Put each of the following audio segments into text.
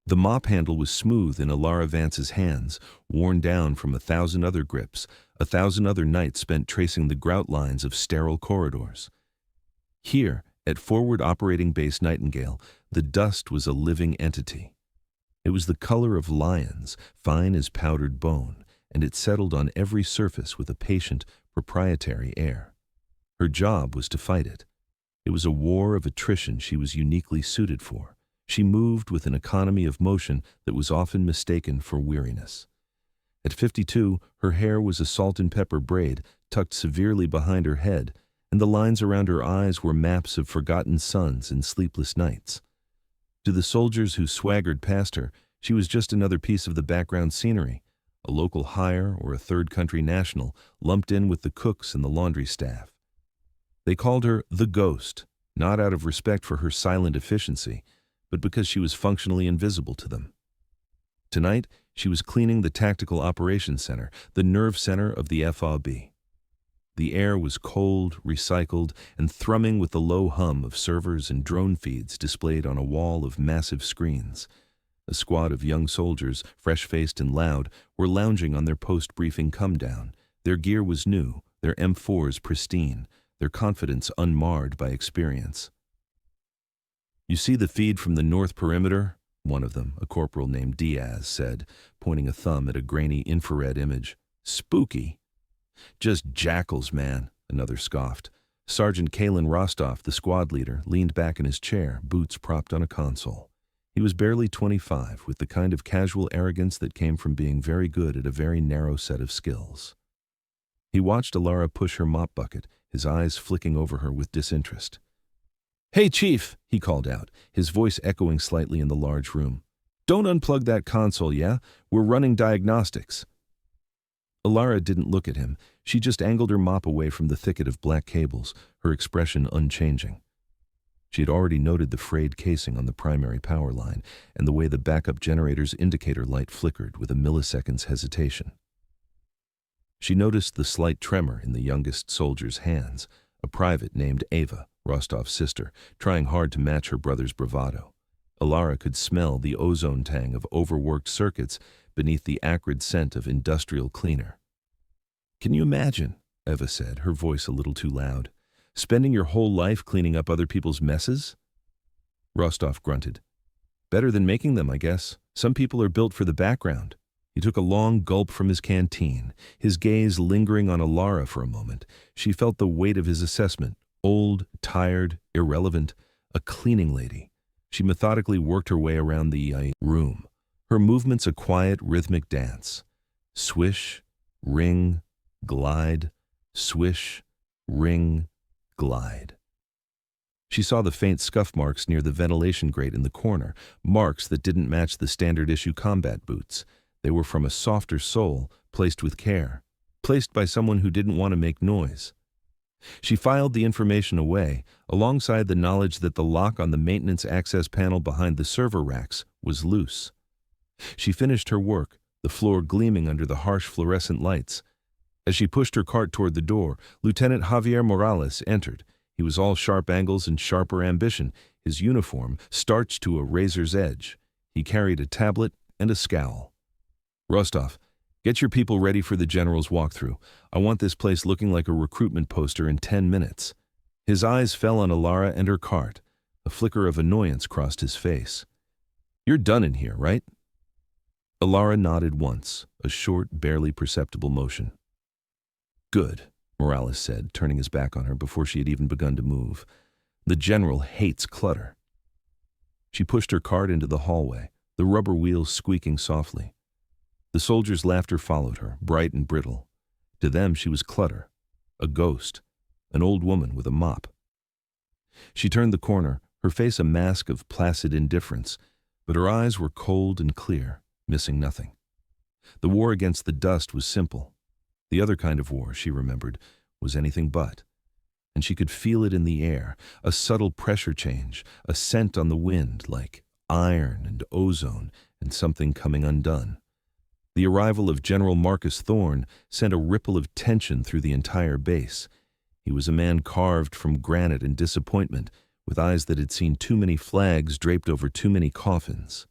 The mop handle was smooth in Alara Vance's hands, worn down from 1,000 other grips, 1,000 other nights spent tracing the grout lines of sterile corridors. Here, at Forward Operating Base Nightingale, the dust was a living entity. It was the color of lions, fine as powdered bone, and it settled on every surface with a patient, proprietary air. Her job was to fight it. It was a war of attrition she was uniquely suited for. She moved with an economy of motion that was often mistaken for weariness. At 52, her hair was a salt and pepper braid tucked severely behind her head, and the lines around her eyes were maps of forgotten suns and sleepless nights. To the soldiers who swaggered past her, she was just another piece of the background scenery, a local hire or a third-country national lumped in with the cooks and the laundry staff. They called her the Ghost, not out of respect for her silent efficiency, but because she was functionally invisible to them. Tonight, she was cleaning the Tactical Operations Center, the nerve center of the FOB. The air was cold, recycled, and thrumming with the low hum of servers and drone feeds displayed on a wall of massive screens. A squad of young soldiers, fresh-faced and loud, were lounging on their post-briefing come-down. Their gear was new, their M4s pristine, their confidence unmarred by experience. "You see the feed from the north perimeter?" One of them, a corporal named Diaz, said, pointing a thumb at a grainy infrared image. "Spooky." "Just jackals, man," another scoffed. Sergeant Kalen Rostov, the squad leader, leaned back in his chair, boots propped on a console. He was barely 25, with the kind of casual arrogance that came from being very good at a very narrow set of skills. He watched Alara push her mop bucket, his eyes flicking over her with disinterest. "Hey, Chief," he called out, his voice echoing slightly in the large room. "Don't unplug that console, yeah? We're running diagnostics." Alara didn't look at him. She just angled her mop away from the thicket of black cables, her expression unchanging. She had already noted the frayed casing on the primary power line and the way the backup generator's indicator light flickered with a millisecond's hesitation. She noticed the slight tremor in the youngest soldier's hands, a private named Ava, Rostov's sister, trying hard to match her brother's bravado. Alara could smell the ozone tang of overworked circuits beneath the acrid scent of industrial cleaner. "Can you imagine," Eva said, her voice a little too loud, "spending your whole life cleaning up other people's messes?" Rostov grunted. "Better than making them, I guess. Some people are built for the background." He took a long gulp from his canteen, his gaze lingering on Alara for a moment. She felt the weight of his assessment. Old, tired, irrelevant, a cleaning lady. She methodically worked her way around the room, her movements a quiet, rhythmic dance. Swish, ring, glide, swish, ring, glide. She saw the faint scuff marks near the ventilation grate in the corner, marks that didn't match the standard-issue combat boots. They were from a softer sole, placed with care, placed by someone who didn't want to make noise. She filed the information away, alongside the knowledge that the lock on the maintenance access panel behind the server racks was loose. She finished her work, the floor gleaming under the harsh fluorescent lights. As she pushed her cart toward the door, Lieutenant Javier Morales entered. He was all sharp angles and sharper ambition, his uniform starched to a razor's edge. He carried a tablet and a scowl. "Rostov, get your people ready for the general's walkthrough. I want this place looking like a recruitment poster in 10 minutes. His eyes fell on Alara and her cart. A flicker of annoyance crossed his face. "You're done in here, right?" Alara nodded once, a short, barely perceptible motion. "Good," Morales said, turning his back on her before she had even begun to move. "The general hates clutter." She pushed her cart into the hallway, the rubber wheels squeaking softly. The soldiers' laughter followed her, bright and brittle. To them she was clutter, a ghost, an old woman with a mop. She turned the corner, her face a mask of placid indifference, but her eyes were cold and clear, missing nothing. The war against the dust was simple. The other kind of war, she remembered, was anything but. And she could feel it in the air, a subtle pressure change, a scent on the wind like iron and ozone and something coming undone. The arrival of General Marcus Thorne sent a ripple of tension through the entire base. He was a man carved from granite and disappointment, with eyes that had seen too many flags draped over too many coffins.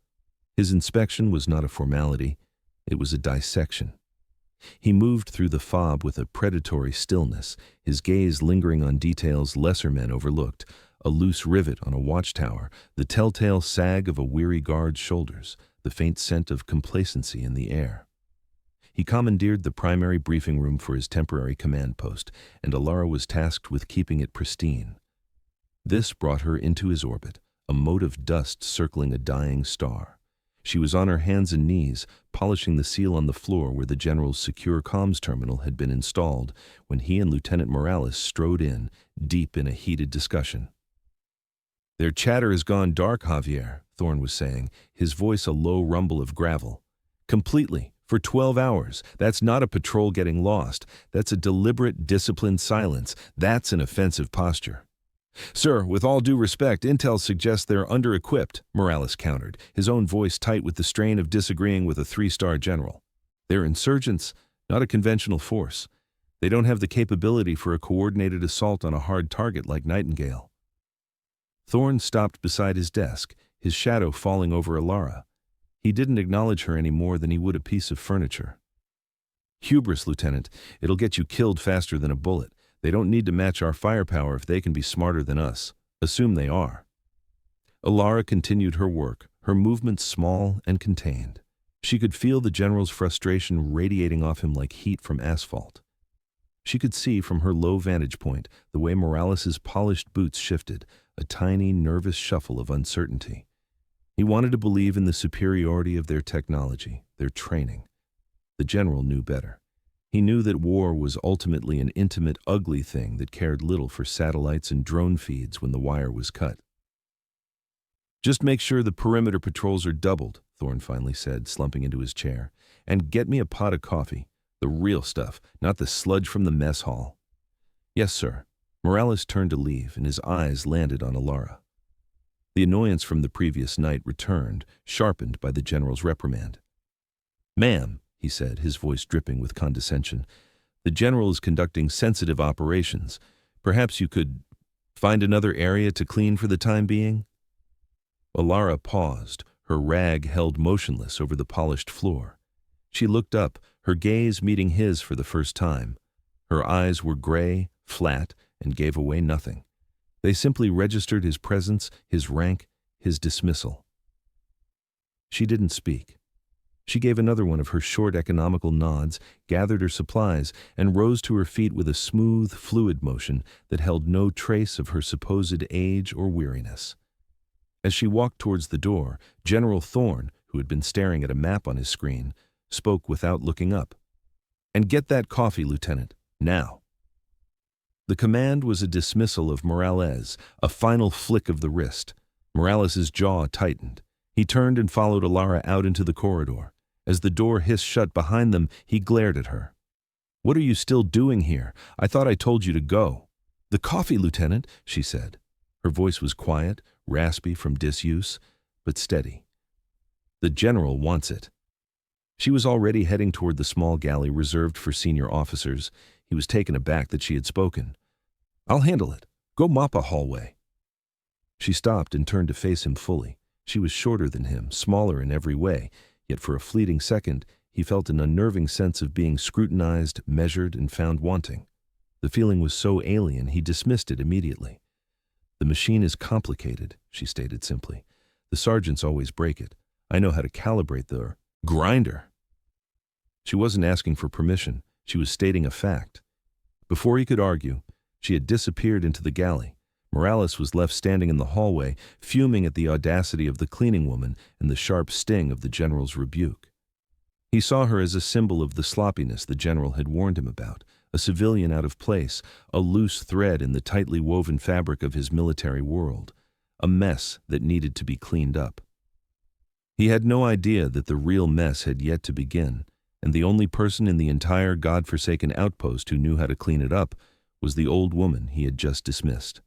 His inspection was not a formality, it was a dissection. He moved through the fob with a predatory stillness, his gaze lingering on details lesser men overlooked, a loose rivet on a watchtower, the telltale sag of a weary guard's shoulders, the faint scent of complacency in the air. He commandeered the primary briefing room for his temporary command post, and Alara was tasked with keeping it pristine. This brought her into his orbit, a mote of dust circling a dying star. She was on her hands and knees, polishing the seal on the floor where the general's secure comms terminal had been installed, when he and Lieutenant Morales strode in, deep in a heated discussion. "Their chatter has gone dark, Javier," Thorne was saying, his voice a low rumble of gravel. "Completely. For 12 hours. That's not a patrol getting lost. That's a deliberate, disciplined silence. That's an offensive posture." "Sir, with all due respect, intel suggests they're under-equipped," Morales countered, his own voice tight with the strain of disagreeing with a 3-star general. "They're insurgents, not a conventional force. They don't have the capability for a coordinated assault on a hard target like Nightingale." Thorne stopped beside his desk, his shadow falling over Alara. He didn't acknowledge her any more than he would a piece of furniture. "Hubris, Lieutenant. It'll get you killed faster than a bullet. They don't need to match our firepower if they can be smarter than us. Assume they are." Alara continued her work, her movements small and contained. She could feel the general's frustration radiating off him like heat from asphalt. She could see from her low vantage point the way Morales's polished boots shifted, a tiny, nervous shuffle of uncertainty. He wanted to believe in the superiority of their technology, their training. The general knew better. He knew that war was ultimately an intimate, ugly thing that cared little for satellites and drone feeds when the wire was cut. "Just make sure the perimeter patrols are doubled," Thorne finally said, slumping into his chair. "And get me a pot of coffee. The real stuff, not the sludge from the mess hall." "Yes, sir." Morales turned to leave, and his eyes landed on Alara. The annoyance from the previous night returned, sharpened by the general's reprimand. "Ma'am," he said, his voice dripping with condescension, "the general is conducting sensitive operations. Perhaps you could find another area to clean for the time being?" Alara paused, her rag held motionless over the polished floor. She looked up, her gaze meeting his for the first time. Her eyes were gray, flat, and gave away nothing. They simply registered his presence, his rank, his dismissal. She didn't speak. She gave another one of her short economical nods, gathered her supplies, and rose to her feet with a smooth, fluid motion that held no trace of her supposed age or weariness. As she walked towards the door, General Thorne, who had been staring at a map on his screen, spoke without looking up. "And get that coffee, Lieutenant, now." The command was a dismissal of Morales, a final flick of the wrist. Morales's jaw tightened. He turned and followed Alara out into the corridor. As the door hissed shut behind them, he glared at her. "What are you still doing here? I thought I told you to go." "The coffee, Lieutenant," she said. Her voice was quiet, raspy from disuse, but steady. "The general wants it." She was already heading toward the small galley reserved for senior officers. He was taken aback that she had spoken. "I'll handle it. Go mop a hallway." She stopped and turned to face him fully. She was shorter than him, smaller in every way, yet for a fleeting second he felt an unnerving sense of being scrutinized, measured, and found wanting. The feeling was so alien he dismissed it immediately. "The machine is complicated," she stated simply. "The sergeants always break it. I know how to calibrate the grinder." She wasn't asking for permission. She was stating a fact. Before he could argue, she had disappeared into the galley. Morales was left standing in the hallway, fuming at the audacity of the cleaning woman and the sharp sting of the general's rebuke. He saw her as a symbol of the sloppiness the general had warned him about, a civilian out of place, a loose thread in the tightly woven fabric of his military world, a mess that needed to be cleaned up. He had no idea that the real mess had yet to begin, and the only person in the entire godforsaken outpost who knew how to clean it up was the old woman he had just dismissed.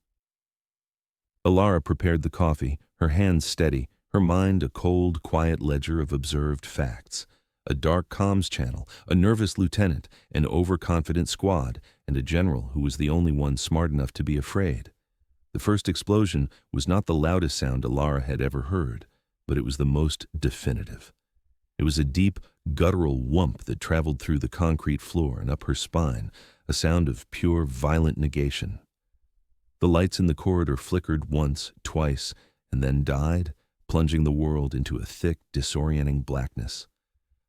Alara prepared the coffee, her hands steady, her mind a cold, quiet ledger of observed facts. A dark comms channel, a nervous lieutenant, an overconfident squad, and a general who was the only one smart enough to be afraid. The first explosion was not the loudest sound Alara had ever heard. but it was the most definitive. It was a deep, guttural whump that traveled through the concrete floor and up her spine, a sound of pure, violent negation. The lights in the corridor flickered once, twice, and then died, plunging the world into a thick, disorienting blackness.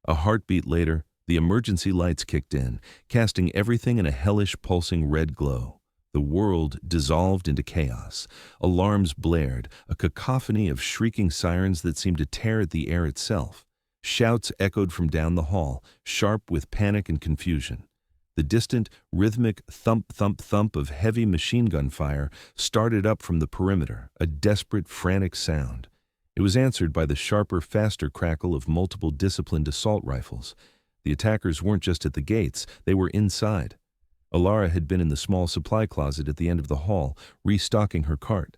A heartbeat later, the emergency lights kicked in, casting everything in a hellish, pulsing red glow. The world dissolved into chaos. Alarms blared, a cacophony of shrieking sirens that seemed to tear at the air itself. Shouts echoed from down the hall, sharp with panic and confusion. The distant, rhythmic thump, thump, thump of heavy machine gun fire started up from the perimeter, a desperate, frantic sound. It was answered by the sharper, faster crackle of multiple disciplined assault rifles. The attackers weren't just at the gates, they were inside. Alara had been in the small supply closet at the end of the hall, restocking her cart.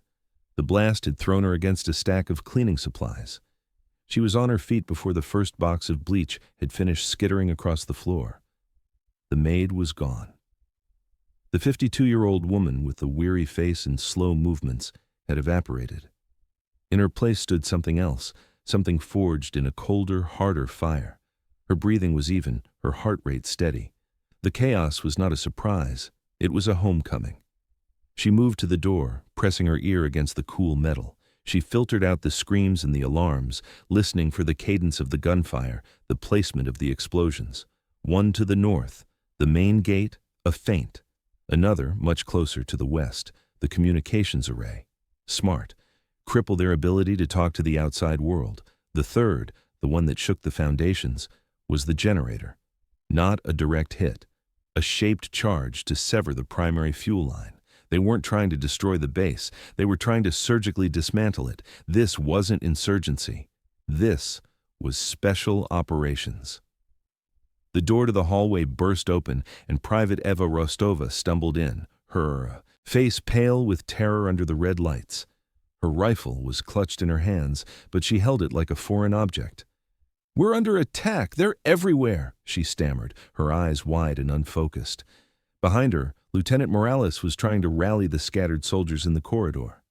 The blast had thrown her against a stack of cleaning supplies. She was on her feet before the first box of bleach had finished skittering across the floor. The maid was gone. The 52-year-old woman with the weary face and slow movements had evaporated. In her place stood something else, something forged in a colder, harder fire. Her breathing was even, her heart rate steady. The chaos was not a surprise, it was a homecoming. She moved to the door, pressing her ear against the cool metal. She filtered out the screams and the alarms, listening for the cadence of the gunfire, the placement of the explosions. One to the north, the main gate, a feint. Another, much closer to the west, the communications array. Smart. Cripple their ability to talk to the outside world. The third, the one that shook the foundations, was the generator. Not a direct hit. A shaped charge to sever the primary fuel line. They weren't trying to destroy the base. They were trying to surgically dismantle it. This wasn't insurgency. This was special operations. The door to the hallway burst open, and Private Eva Rostova stumbled in, her face pale with terror under the red lights. Her rifle was clutched in her hands, but she held it like a foreign object. "We're under attack! They're everywhere!" she stammered, her eyes wide and unfocused. Behind her, Lieutenant Morales was trying to rally the scattered soldiers in the corridor.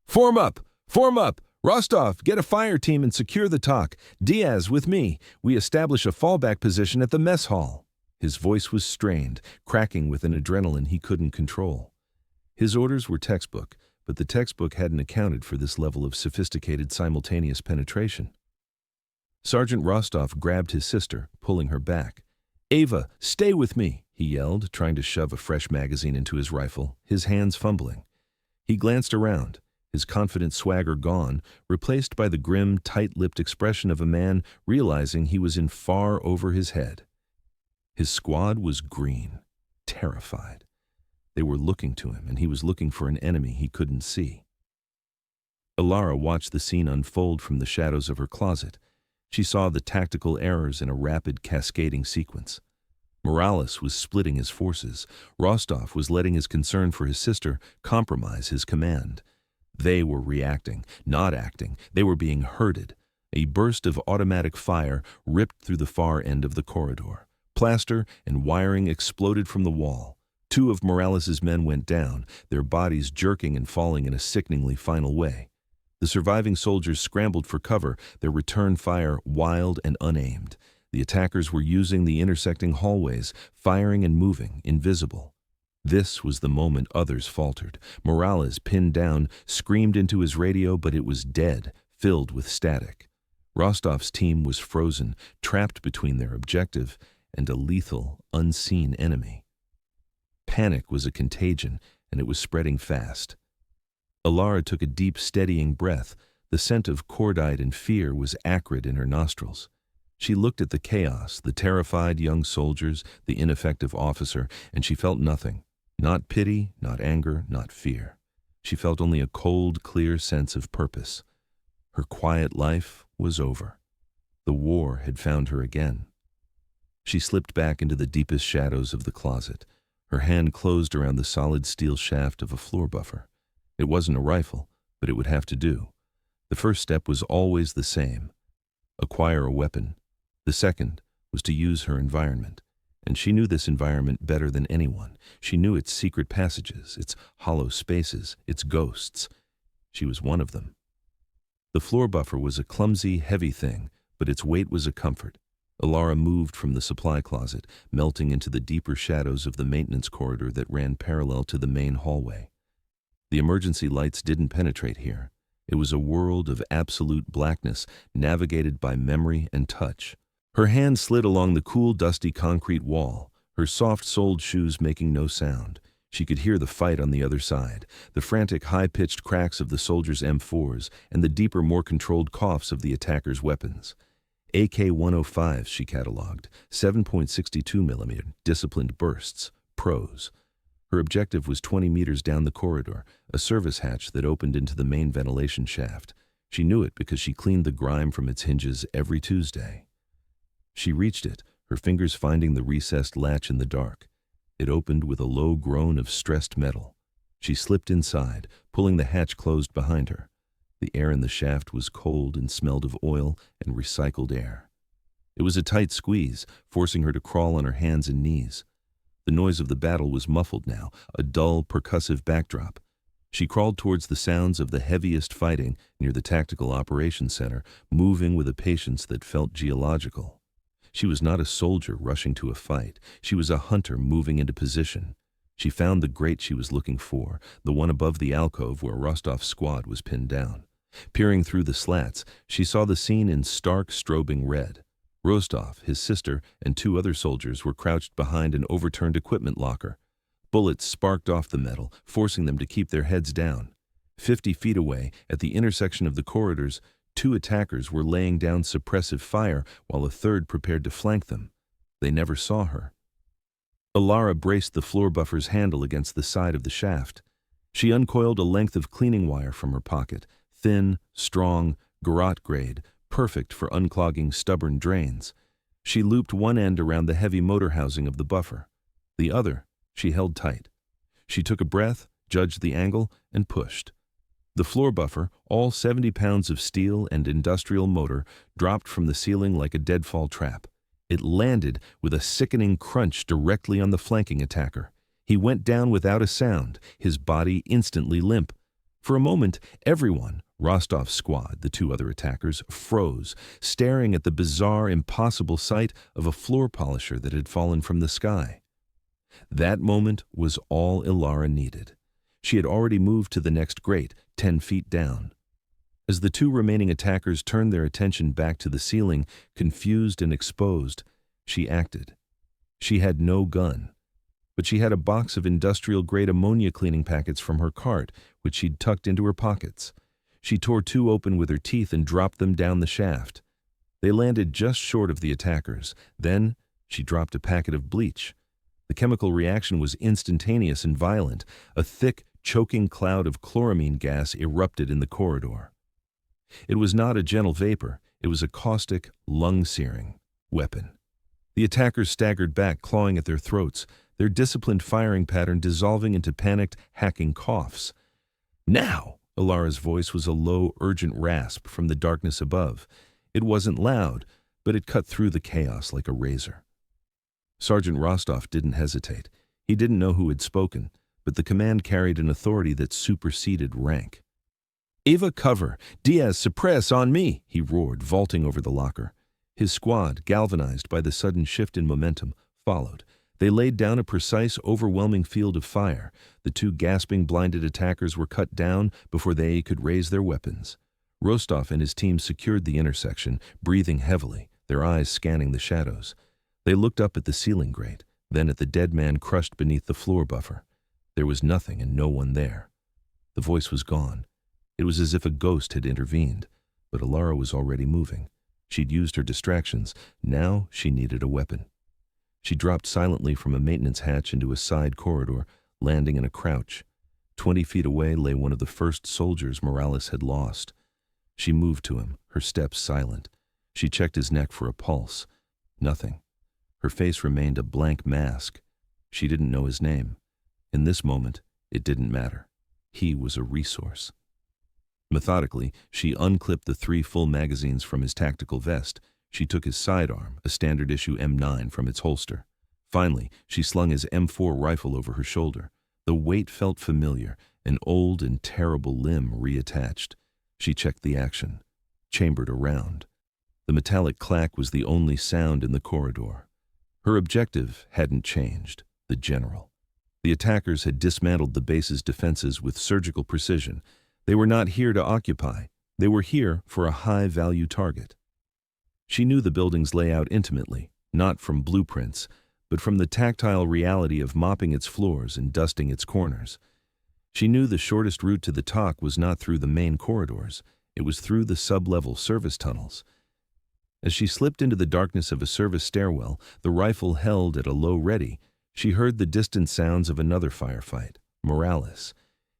"Form up! Form up! Rostov, get a fire team and secure the talk. Diaz, with me. We establish a fallback position at the mess hall." His voice was strained, cracking with an adrenaline he couldn't control. His orders were textbook, but the textbook hadn't accounted for this level of sophisticated simultaneous penetration. Sergeant Rostov grabbed his sister, pulling her back. "Ava, stay with me," he yelled, trying to shove a fresh magazine into his rifle, his hands fumbling. He glanced around, his confident swagger gone, replaced by the grim, tight-lipped expression of a man realizing he was in far over his head. His squad was green, terrified. They were looking to him, and he was looking for an enemy he couldn't see. Alara watched the scene unfold from the shadows of her closet. She saw the tactical errors in a rapid, cascading sequence. Morales was splitting his forces. Rostov was letting his concern for his sister compromise his command. They were reacting, not acting. They were being herded. A burst of automatic fire ripped through the far end of the corridor. Plaster and wiring exploded from the wall. Two of Morales's men went down, their bodies jerking and falling in a sickeningly final way. The surviving soldiers scrambled for cover, their return fire wild and unaimed. The attackers were using the intersecting hallways, firing and moving, invisible. This was the moment others faltered. Morales, pinned down, screamed into his radio, but it was dead, filled with static. Rostov's team was frozen, trapped between their objective and a lethal, unseen enemy. Panic was a contagion, and it was spreading fast. Alara took a deep, steadying breath. The scent of cordite and fear was acrid in her nostrils. She looked at the chaos, the terrified young soldiers, the ineffective officer, and she felt nothing. Not pity, not anger, not fear. She felt only a cold, clear sense of purpose. Her quiet life was over. The war had found her again. She slipped back into the deepest shadows of the closet. Her hand closed around the solid steel shaft of a floor buffer. It wasn't a rifle, but it would have to do. The first step was always the same: acquire a weapon. The second was to use her environment. And she knew this environment better than anyone. She knew its secret passages, its hollow spaces, its ghosts. She was one of them. The floor buffer was a clumsy, heavy thing, but its weight was a comfort. Alara moved from the supply closet, melting into the deeper shadows of the maintenance corridor that ran parallel to the main hallway. The emergency lights didn't penetrate here. It was a world of absolute blackness, navigated by memory and touch. Her hand slid along the cool, dusty concrete wall, her soft-soled shoes making no sound. She could hear the fight on the other side, the frantic, high-pitched cracks of the soldiers' M4s, and the deeper, more controlled coughs of the attackers' weapons. AK-105s, she catalogued, 7.62mm, disciplined bursts, pros. Her objective was 20 meters down the corridor, a service hatch that opened into the main ventilation shaft. She knew it because she cleaned the grime from its hinges every Tuesday. She reached it, her fingers finding the recessed latch in the dark. It opened with a low groan of stressed metal. She slipped inside, pulling the hatch closed behind her. The air in the shaft was cold and smelled of oil and recycled air. It was a tight squeeze, forcing her to crawl on her hands and knees. The noise of the battle was muffled now, a dull, percussive backdrop. She crawled towards the sounds of the heaviest fighting near the Tactical Operations Center, moving with a patience that felt geological. She was not a soldier rushing to a fight. She was a hunter moving into position. She found the grate she was looking for, the one above the alcove where Rostov's squad was pinned down. Peering through the slats, she saw the scene in stark, strobing red. Rostov, his sister, and 2 other soldiers were crouched behind an overturned equipment locker. Bullets sparked off the metal, forcing them to keep their heads down. 50 feet away, at the intersection of the corridors, 2 attackers were laying down suppressive fire while a third prepared to flank them. They never saw her. Alara braced the floor buffer's handle against the side of the shaft. She uncoiled a length of cleaning wire from her pocket, thin, strong, garrote grade, perfect for unclogging stubborn drains. She looped one end around the heavy motor housing of the buffer. The other, she held tight. She took a breath, judged the angle, and pushed. The floor buffer, all 70 pounds of steel and industrial motor, dropped from the ceiling like a deadfall trap. It landed with a sickening crunch directly on the flanking attacker. He went down without a sound, his body instantly limp. For a moment, everyone, Rostov's squad, the 2 other attackers, froze, staring at the bizarre, impossible sight of a floor polisher that had fallen from the sky. That moment was all Alara needed. She had already moved to the next grate, 10 feet down. As the 2 remaining attackers turned their attention back to the ceiling, confused and exposed, she acted. She had no gun, but she had a box of industrial-grade ammonia cleaning packets from her cart, which she'd tucked into her pockets. She tore 2 open with her teeth and dropped them down the shaft. They landed just short of the attackers. Then she dropped a packet of bleach. The chemical reaction was instantaneous and violent. A thick, choking cloud of chloramine gas erupted in the corridor. It was not a gentle vapor. It was a caustic, lung-searing weapon. The attackers staggered back, clawing at their throats, their disciplined firing pattern dissolving into panicked, hacking coughs. "Now!" Alara's voice was a low, urgent rasp from the darkness above. It wasn't loud, but it cut through the chaos like a razor. Sergeant Rostov didn't hesitate. He didn't know who had spoken, but the command carried an authority that superseded rank. "Eva, cover! Diaz, suppress on me!" he roared, vaulting over the locker. His squad, galvanized by the sudden shift in momentum, followed. They laid down a precise, overwhelming field of fire. The 2 gasping, blinded attackers were cut down before they could raise their weapons. Rostov and his team secured the intersection, breathing heavily, their eyes scanning the shadows. They looked up at the ceiling grate, then at the dead man crushed beneath the floor buffer. There was nothing and no one there. The voice was gone. It was as if a ghost had intervened, but Alara was already moving. She'd used her distractions. Now she needed a weapon. She dropped silently from a maintenance hatch into a side corridor, landing in a crouch. 20 feet away lay one of the first soldiers Morales had lost. She moved to him, her steps silent. She checked his neck for a pulse. Nothing. Her face remained a blank mask. She didn't know his name. In this moment, it didn't matter. He was a resource. Methodically, she unclipped the 3 full magazines from his tactical vest. She took his sidearm, a standard-issue M9, from its holster. Finally, she slung his M4 rifle over her shoulder. The weight felt familiar, an old and terrible limb reattached. She checked the action, chambered around. The metallic clack was the only sound in the corridor. Her objective hadn't changed, the general. The attackers had dismantled the base's defenses with surgical precision. They were not here to occupy. They were here for a high-value target. She knew the building's layout intimately, not from blueprints, but from the tactile reality of mopping its floors and dusting its corners. She knew the shortest route to the top was not through the main corridors. It was through the sub-level service tunnels. As she slipped into the darkness of a service stairwell, the rifle held at a low ready, she heard the distant sounds of another firefight, Morales.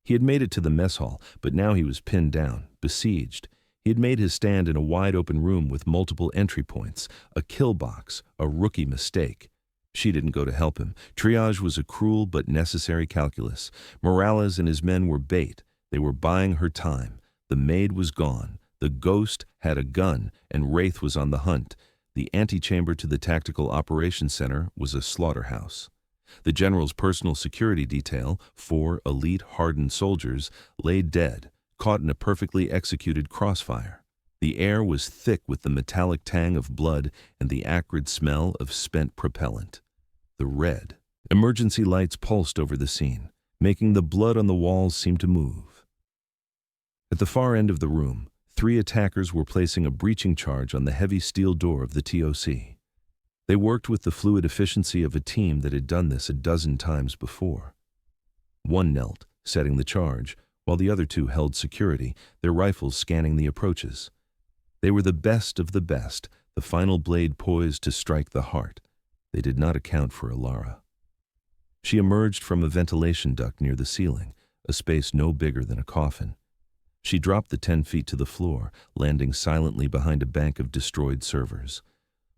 He had made it to the mess hall, but now he was pinned down, besieged. He had made his stand in a wide-open room with multiple entry points, a kill box, a rookie mistake. She didn't go to help him. Triage was a cruel but necessary calculus. Morales and his men were bait. They were buying her time. The Maid was gone. The Ghost had a gun, and Wraith was on the hunt. The antechamber to the Tactical Operations Center was a slaughterhouse. The general's personal security detail, 4 elite hardened soldiers, lay dead, caught in a perfectly executed crossfire. The air was thick with the metallic tang of blood and the acrid smell of spent propellant. The red. Emergency lights pulsed over the scene, making the blood on the walls seem to move. At the far end of the room, 3 attackers were placing a breaching charge on the heavy steel door of the TOC. They worked with the fluid efficiency of a team that had done this a dozen times before. One knelt, setting the charge, while the other 2 held security, their rifles scanning the approaches. They were the best of the best, the final blade poised to strike the heart. They did not account for Alara. She emerged from a ventilation duct near the ceiling, a space no bigger than a coffin. She dropped the 10 feet to the floor, landing silently behind a bank of destroyed servers.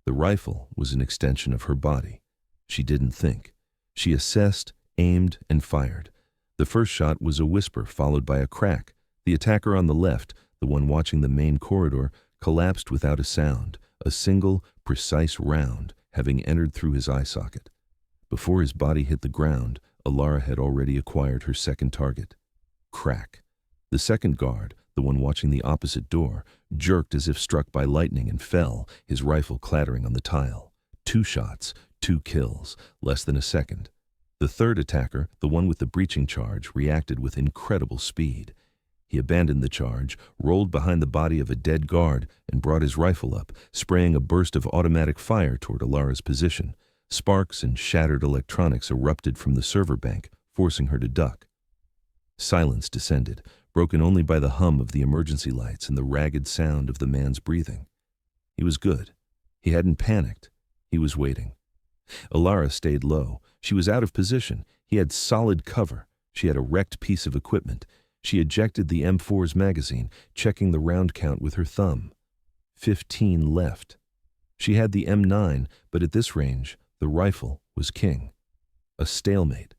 The rifle was an extension of her body. She didn't think. She assessed, aimed, and fired. The first shot was a whisper followed by a crack. The attacker on the left, the one watching the main corridor, collapsed without a sound, a single, precise round having entered through his eye socket. Before his body hit the ground, Alara had already acquired her second target. Crack. The second guard, the one watching the opposite door, jerked as if struck by lightning and fell, his rifle clattering on the tile. 2 shots, 2 kills, less than a second. The third attacker, the one with the breaching charge, reacted with incredible speed. He abandoned the charge, rolled behind the body of a dead guard, and brought his rifle up, spraying a burst of automatic fire toward Alara's position. Sparks and shattered electronics erupted from the server bank, forcing her to duck. Silence descended, broken only by the hum of the emergency lights and the ragged sound of the man's breathing. He was good. He hadn't panicked. He was waiting. Alara stayed low. She was out of position. He had solid cover. She had a wrecked piece of equipment. She ejected the M4's magazine, checking the round count with her thumb. 15 left. She had the M9, but at this range, the rifle was king. A stalemate.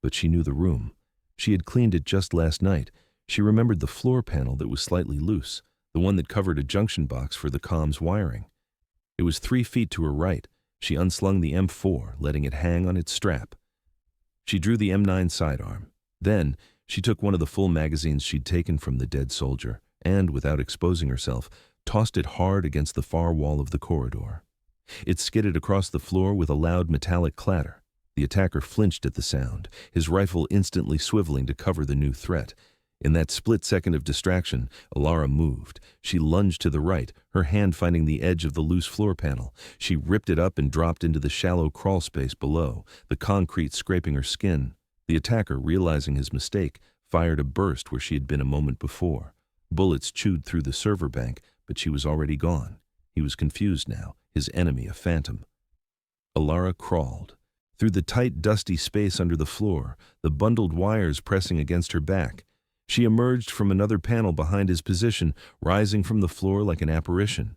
But she knew the room. She had cleaned it just last night. She remembered the floor panel that was slightly loose, the one that covered a junction box for the comms wiring. It was 3 feet to her right. She unslung the M4, letting it hang on its strap. She drew the M9 sidearm. Then, she took one of the full magazines she'd taken from the dead soldier and, without exposing herself, tossed it hard against the far wall of the corridor. It skidded across the floor with a loud metallic clatter. The attacker flinched at the sound, his rifle instantly swiveling to cover the new threat. In that split second of distraction, Alara moved. She lunged to the right, her hand finding the edge of the loose floor panel. She ripped it up and dropped into the shallow crawl space below, the concrete scraping her skin. The attacker, realizing his mistake, fired a burst where she had been a moment before. Bullets chewed through the server bank, but she was already gone. He was confused now, his enemy a phantom. Alara crawled. Through the tight, dusty space under the floor, the bundled wires pressing against her back. She emerged from another panel behind his position, rising from the floor like an apparition.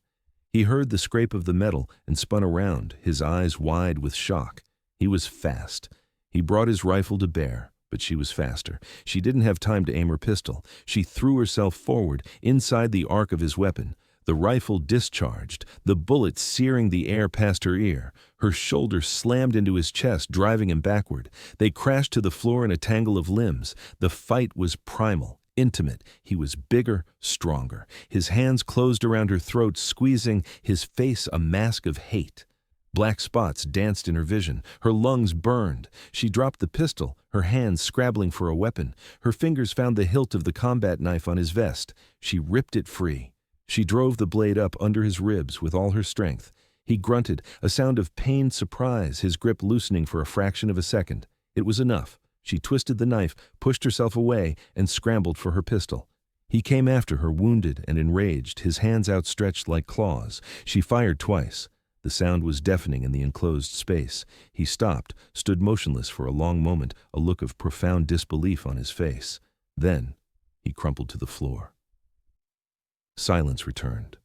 He heard the scrape of the metal and spun around, his eyes wide with shock. He was fast. He brought his rifle to bear, but she was faster. She didn't have time to aim her pistol. She threw herself forward, inside the arc of his weapon. The rifle discharged, the bullet searing the air past her ear. Her shoulder slammed into his chest, driving him backward. They crashed to the floor in a tangle of limbs. The fight was primal, Intimate, he was bigger, stronger. His hands closed around her throat, squeezing, his face a mask of hate. Black spots danced in her vision. Her lungs burned. She dropped the pistol, her hands scrabbling for a weapon. Her fingers found the hilt of the combat knife on his vest. She ripped it free. She drove the blade up under his ribs with all her strength. He grunted, a sound of pained surprise, his grip loosening for a fraction of a second. It was enough. She twisted the knife, pushed herself away, and scrambled for her pistol. He came after her, wounded and enraged, his hands outstretched like claws. She fired twice. The sound was deafening in the enclosed space. He stopped, stood motionless for a long moment, a look of profound disbelief on his face. Then he crumpled to the floor. Silence returned.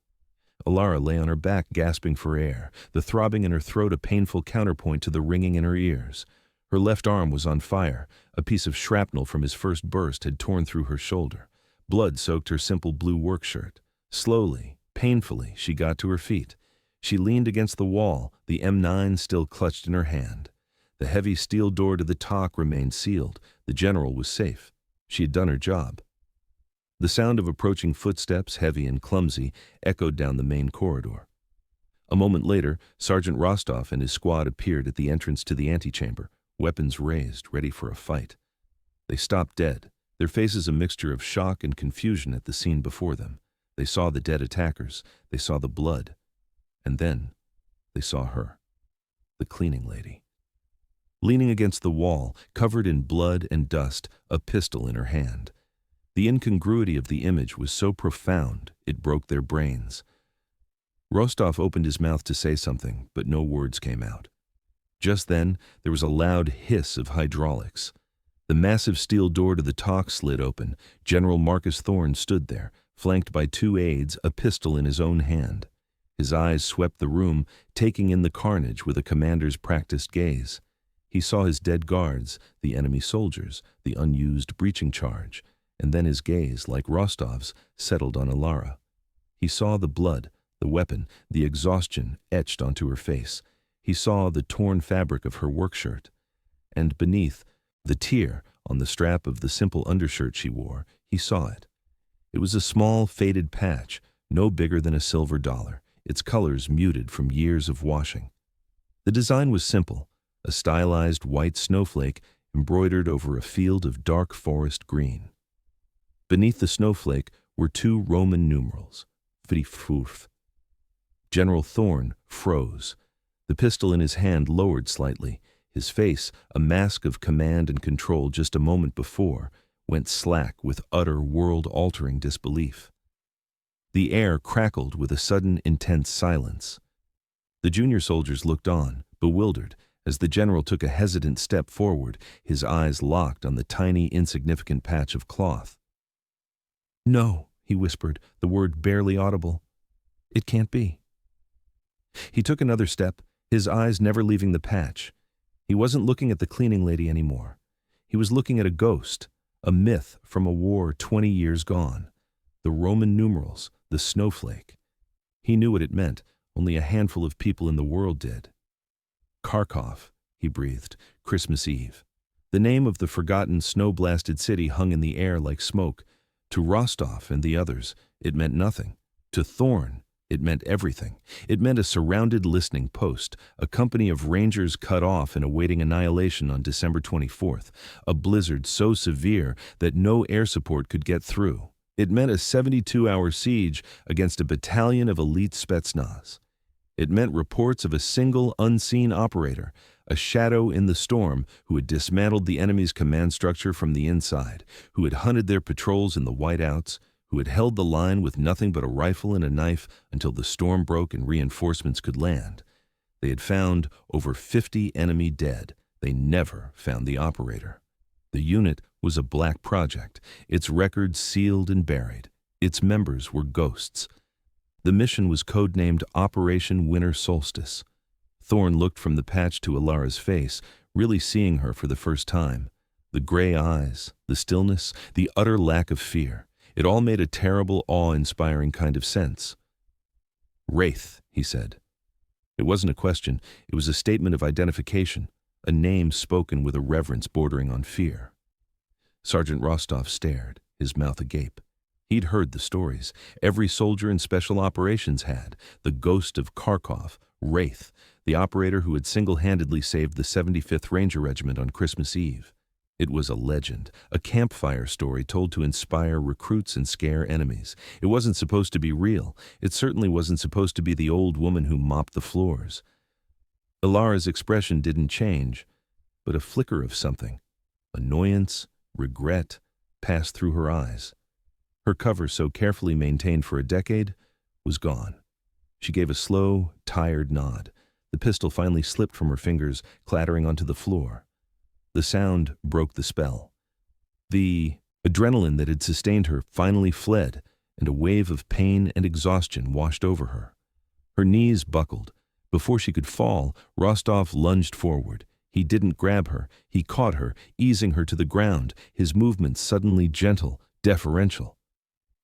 Alara lay on her back, gasping for air, the throbbing in her throat a painful counterpoint to the ringing in her ears. Her left arm was on fire. A piece of shrapnel from his first burst had torn through her shoulder. Blood soaked her simple blue work shirt. Slowly, painfully, she got to her feet. She leaned against the wall, the M9 still clutched in her hand. The heavy steel door to the TOC remained sealed. The general was safe. She had done her job. The sound of approaching footsteps, heavy and clumsy, echoed down the main corridor. A moment later, Sergeant Rostov and his squad appeared at the entrance to the antechamber, weapons raised, ready for a fight. They stopped dead, their faces a mixture of shock and confusion at the scene before them. They saw the dead attackers. They saw the blood. And then they saw her, the cleaning lady. Leaning against the wall, covered in blood and dust, a pistol in her hand. The incongruity of the image was so profound, it broke their brains. Rostov opened his mouth to say something, but no words came out. Just then, there was a loud hiss of hydraulics. The massive steel door to the TOC slid open. General Marcus Thorne stood there, flanked by two aides, a pistol in his own hand. His eyes swept the room, taking in the carnage with a commander's practiced gaze. He saw his dead guards, the enemy soldiers, the unused breaching charge, and then his gaze, like Rostov's, settled on Alara. He saw the blood, the weapon, the exhaustion etched onto her face. He saw the torn fabric of her work shirt. And beneath, the tear on the strap of the simple undershirt she wore, he saw it. It was a small, faded patch, no bigger than a silver dollar, its colors muted from years of washing. The design was simple, a stylized white snowflake embroidered over a field of dark forest green. Beneath the snowflake were two Roman numerals, Frifurf. General Thorne froze. The pistol in his hand lowered slightly. His face, a mask of command and control just a moment before, went slack with utter world-altering disbelief. The air crackled with a sudden, intense silence. The junior soldiers looked on, bewildered, as the general took a hesitant step forward, his eyes locked on the tiny, insignificant patch of cloth. "No," he whispered, the word barely audible. "It can't be." He took another step, his eyes never leaving the patch. He wasn't looking at the cleaning lady anymore. He was looking at a ghost, a myth from a war 20 years gone. The Roman numerals, the snowflake. He knew what it meant. Only a handful of people in the world did. Kharkov, he breathed, Christmas Eve. The name of the forgotten, snow-blasted city hung in the air like smoke. To Rostov and the others, it meant nothing. To Thorne, it meant everything. It meant a surrounded listening post, a company of rangers cut off and awaiting annihilation on December 24th, a blizzard so severe that no air support could get through. It meant a 72-hour siege against a battalion of elite Spetsnaz. It meant reports of a single unseen operator, a shadow in the storm who had dismantled the enemy's command structure from the inside, who had hunted their patrols in the whiteouts, who had held the line with nothing but a rifle and a knife until the storm broke and reinforcements could land. They had found over 50 enemy dead. They never found the operator. The unit was a black project, its records sealed and buried. Its members were ghosts. The mission was codenamed Operation Winter Solstice. Thorne looked from the patch to Alara's face, really seeing her for the first time. The gray eyes, the stillness, the utter lack of fear. It all made a terrible, awe-inspiring kind of sense. "Wraith," he said. It wasn't a question, it was a statement of identification, a name spoken with a reverence bordering on fear. Sergeant Rostov stared. his mouth agape. He'd heard the stories. Every soldier in special operations had. The ghost of Kharkov, Wraith, the operator who had single-handedly saved the 75th Ranger Regiment on Christmas Eve. It was a legend, a campfire story told to inspire recruits and scare enemies. It wasn't supposed to be real. It certainly wasn't supposed to be the old woman who mopped the floors. Ilara's expression didn't change, but a flicker of something, annoyance, regret, passed through her eyes. Her cover, so carefully maintained for a decade, was gone. She gave a slow, tired nod. The pistol finally slipped from her fingers, clattering onto the floor. The sound broke the spell. The adrenaline that had sustained her finally fled, and a wave of pain and exhaustion washed over her. Her knees buckled. Before she could fall, Rostov lunged forward. He didn't grab her. He caught her, easing her to the ground, his movements suddenly gentle, deferential.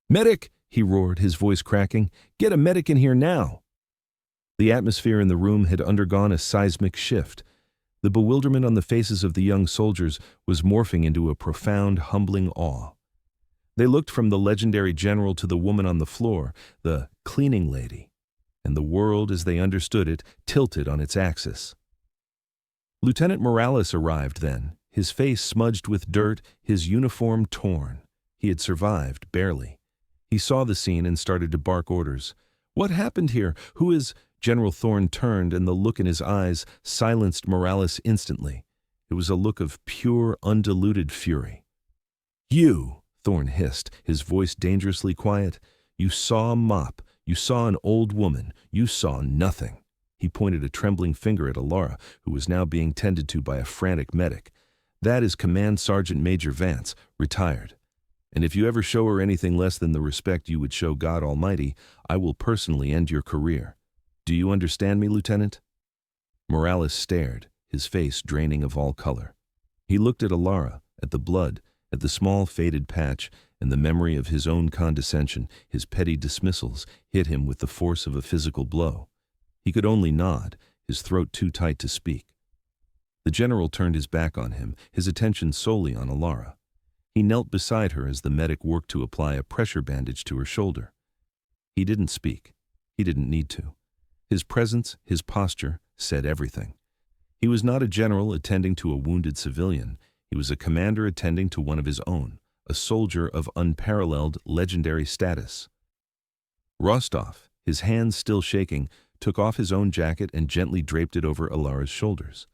"Medic!" he roared, his voice cracking. "Get a medic in here now!" The atmosphere in the room had undergone a seismic shift. The bewilderment on the faces of the young soldiers was morphing into a profound, humbling awe. They looked from the legendary general to the woman on the floor, the cleaning lady, and the world as they understood it tilted on its axis. Lieutenant Morales arrived then, his face smudged with dirt, his uniform torn. He had survived, barely. He saw the scene and started to bark orders. "What happened here? Who is—" General Thorne turned, and the look in his eyes silenced Morales instantly. It was a look of pure, undiluted fury. "You," Thorne hissed, his voice dangerously quiet, "you saw a mop. You saw an old woman. You saw nothing." He pointed a trembling finger at Ilara, who was now being tended to by a frantic medic. "That is Command Sergeant Major Vance, retired. And if you ever show her anything less than the respect you would show God Almighty, I will personally end your career. Do you understand me, Lieutenant?" Morales stared, his face draining of all color. He looked at Ilara, at the blood, at the small faded patch, and the memory of his own condescension, his petty dismissals, hit him with the force of a physical blow. He could only nod, his throat too tight to speak. The general turned his back on him, his attention solely on Ilara. He knelt beside her as the medic worked to apply a pressure bandage to her shoulder. He didn't speak. He didn't need to. His presence, his posture, said everything. He was not a general attending to a wounded civilian. He was a commander attending to one of his own, a soldier of unparalleled, legendary status. Rostov, his hands still shaking, took off his own jacket and gently draped it over Ilara's shoulders.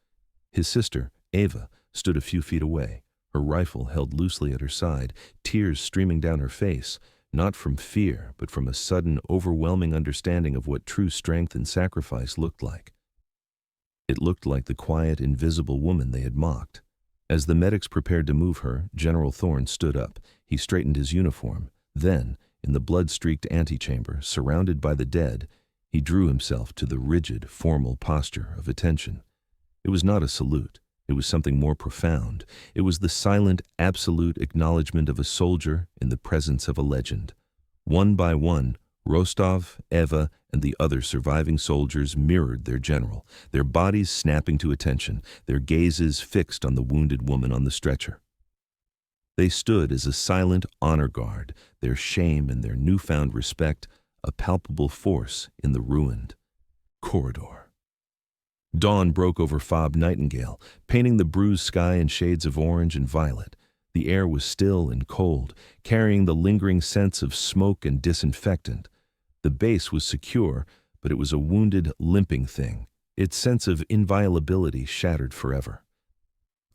His sister, Ava, stood a few feet away, her rifle held loosely at her side, tears streaming down her face, not from fear, but from a sudden, overwhelming understanding of what true strength and sacrifice looked like. It looked like the quiet, invisible woman they had mocked. As the medics prepared to move her, General Thorne stood up. He straightened his uniform. Then, in the blood-streaked antechamber, surrounded by the dead, he drew himself to the rigid, formal posture of attention. It was not a salute. It was something more profound. It was the silent, absolute acknowledgement of a soldier in the presence of a legend. One by one, Rostov, Eva, and the other surviving soldiers mirrored their general, their bodies snapping to attention, their gazes fixed on the wounded woman on the stretcher. They stood as a silent honor guard, their shame and their newfound respect a palpable force in the ruined corridor. Dawn broke over Fob Nightingale, painting the bruised sky in shades of orange and violet. The air was still and cold, carrying the lingering sense of smoke and disinfectant. The base was secure, but it was a wounded, limping thing, its sense of inviolability shattered forever.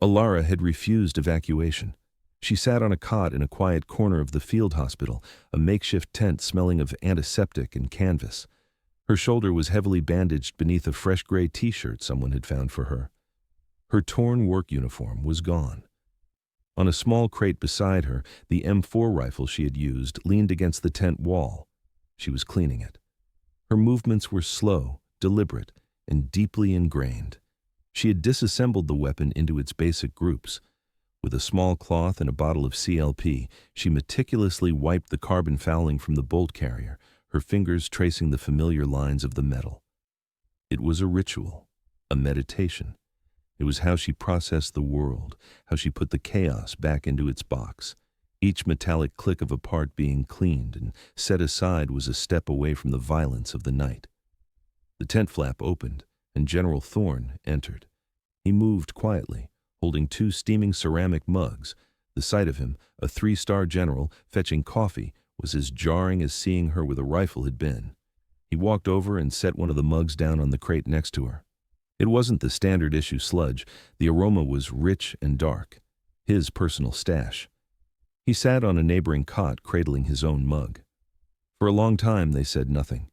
Ilara had refused evacuation. She sat on a cot in a quiet corner of the field hospital, a makeshift tent smelling of antiseptic and canvas. Her shoulder was heavily bandaged beneath a fresh gray t-shirt someone had found for her. Her torn work uniform was gone. On a small crate beside her, the M4 rifle she had used leaned against the tent wall. She was cleaning it. Her movements were slow, deliberate, and deeply ingrained. She had disassembled the weapon into its basic groups. With a small cloth and a bottle of CLP, she meticulously wiped the carbon fouling from the bolt carrier, her fingers tracing the familiar lines of the metal. It was a ritual, a meditation. It was how she processed the world, how she put the chaos back into its box. Each metallic click of a part being cleaned and set aside was a step away from the violence of the night. The tent flap opened, and General Thorne entered. He moved quietly, holding 2 steaming ceramic mugs. The sight of him, a 3-star general, fetching coffee, was as jarring as seeing her with a rifle had been. He walked over and set one of the mugs down on the crate next to her. It wasn't the standard issue sludge. The aroma was rich and dark. His personal stash. He sat on a neighboring cot, cradling his own mug. For a long time they said nothing.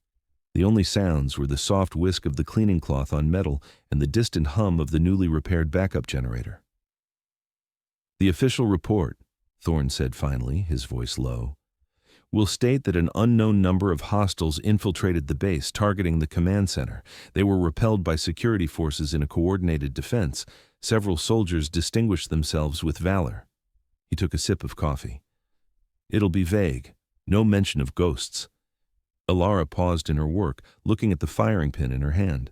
The only sounds were the soft whisk of the cleaning cloth on metal and the distant hum of the newly repaired backup generator. "The official report," Thorne said finally, his voice low, "will state that an unknown number of hostiles infiltrated the base, targeting the command center. They were repelled by security forces in a coordinated defense. Several soldiers distinguished themselves with valor." He took a sip of coffee. "It'll be vague. No mention of ghosts." Alara paused in her work, looking at the firing pin in her hand.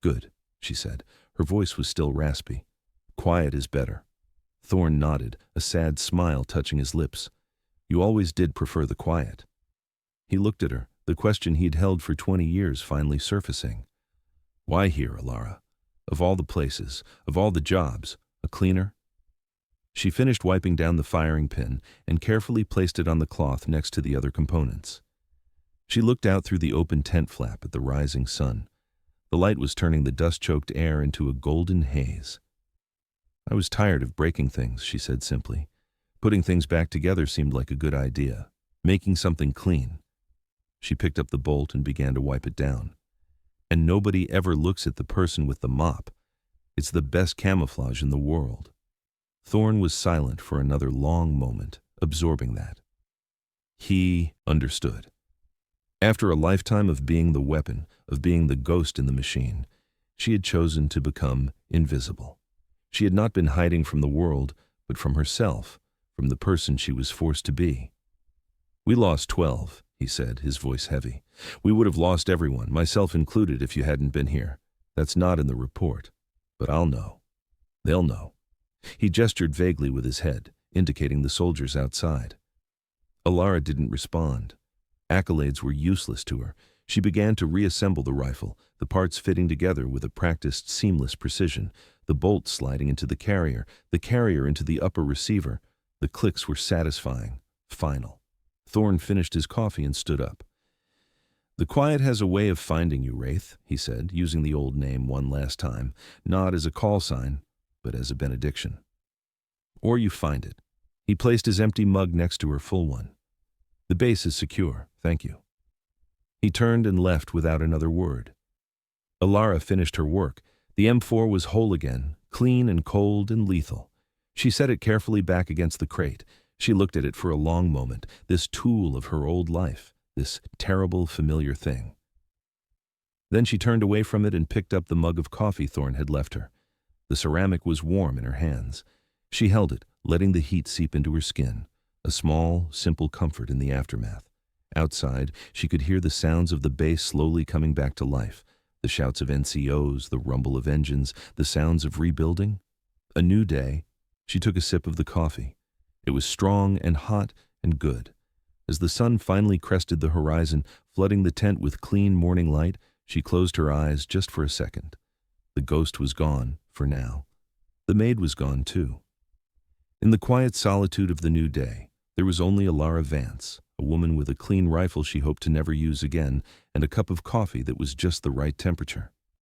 "Good," she said. Her voice was still raspy. "Quiet is better." Thorne nodded, a sad smile touching his lips. "You always did prefer the quiet." He looked at her, the question he'd held for 20 years finally surfacing. "Why here, Alara? Of all the places, of all the jobs, a cleaner?" She finished wiping down the firing pin and carefully placed it on the cloth next to the other components. She looked out through the open tent flap at the rising sun. The light was turning the dust-choked air into a golden haze. "I was tired of breaking things," she said simply. "Putting things back together seemed like a good idea. Making something clean." She picked up the bolt and began to wipe it down. "And nobody ever looks at the person with the mop. It's the best camouflage in the world." Thorne was silent for another long moment, absorbing that. He understood. After a lifetime of being the weapon, of being the ghost in the machine, she had chosen to become invisible. She had not been hiding from the world, but from herself, from the person she was forced to be. "We lost 12, he said, his voice heavy. "We would have lost everyone, myself included, if you hadn't been here. That's not in the report. But I'll know. They'll know." He gestured vaguely with his head, indicating the soldiers outside. Alara didn't respond. Accolades were useless to her. She began to reassemble the rifle, the parts fitting together with a practiced, seamless precision, the bolt sliding into the carrier into the upper receiver. The clicks were satisfying, final. Thorne finished his coffee and stood up. "The quiet has a way of finding you, Wraith," he said, using the old name one last time, not as a call sign, but as a benediction. "Or you find it." He placed his empty mug next to her full one. "The base is secure, thank you." He turned and left without another word. Alara finished her work. The M4 was whole again, clean and cold and lethal. She set it carefully back against the crate. She looked at it for a long moment, this tool of her old life, this terrible, familiar thing. Then she turned away from it and picked up the mug of coffee Thorne had left her. The ceramic was warm in her hands. She held it, letting the heat seep into her skin, a small, simple comfort in the aftermath. Outside, she could hear the sounds of the base slowly coming back to life, the shouts of NCOs, the rumble of engines, the sounds of rebuilding. A new day. She took a sip of the coffee. It was strong and hot and good. As the sun finally crested the horizon, flooding the tent with clean morning light, she closed her eyes just for a second. The ghost was gone, for now. The maid was gone, too. In the quiet solitude of the new day, there was only Alara Vance, a woman with a clean rifle she hoped to never use again, and a cup of coffee that was just the right temperature.